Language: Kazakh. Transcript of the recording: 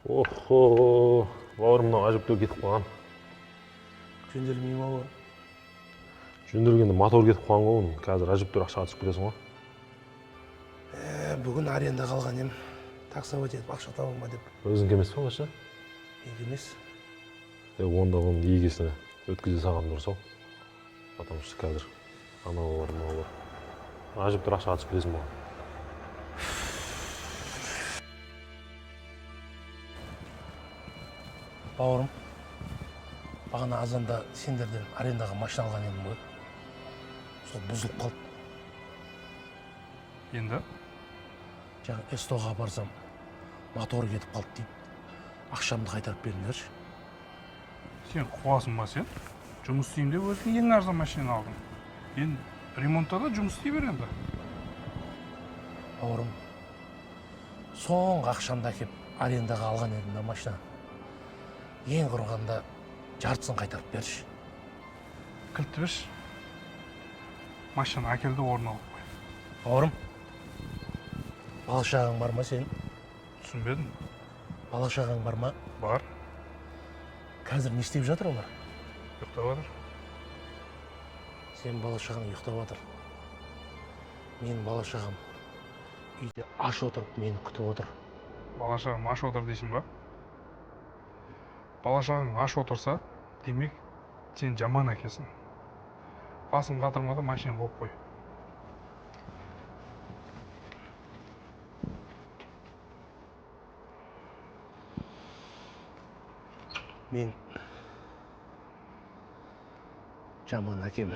Охо, бауырымнан ажыптау кетіп қалған. Жөнделмей ма бауырым? Жөндіргенде мотор кетіп қалған ғой оның. Қазір ажыптау ақшаға түсіп кетесің ғой. Бүгін аренда қалған ем. Таксовать етіп ақша табылма деп. Өзің емес пе қаша? Неге емес? Онда оның егесіне өткізе салған дұрыс ау. Потому что қазір анау бар, мынау бар. Ажыптау ақшаға түсіп кетесің ғой. Бауырым, бағана азанда сендерден арендаға машина алған едім ғой. Сол бұзылып қалды. Енді? Жаңа СТО-ға барсам, моторы кетіп қалды дейді. Ақшамды қайтарып беріңдерші. Сен қуасың ба сен? Жұмыс істеймін деп өзің ең арзан машина алдың. Енді ремонтта да жұмыс істей бер енді. Бауырым, соңғы ақшамды әкеп арендаға алған едім да машина. Ең құрғанда жартысын қайтарып берші. Кілтті берші. Машина әкелді орнына алып қой. Бауырым, бала-шағаң бар ма сен? Түсінбедім. Бала-шағаң бар ма? Бар. Қазір не істеп жатыр олар? Ұйықтап жатыр. Сен бала-шағаң ұйықтап жатыр. Менің бала-шағам үйде аш отырып мені күтіп отыр. Бала-шағам аш отыр дейсің ба? Бала-шағаң аш отырса, демек сен жаман әкесің. Басын қатырмада машина қойып қой. Мен жаман әкем.